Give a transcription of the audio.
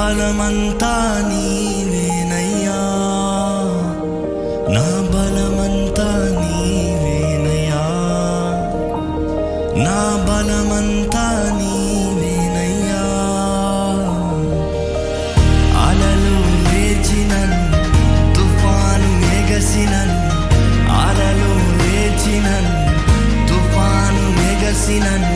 బలమంతా నీవేనయ్యా, నా బలమంతా నీవేనయ్యా, నా బలమంతా నీవేనయ్యా. అలలు లేచినను, తుఫాను ఎగసినను, అలలు లేచినను, తుఫాను ఎగసినను,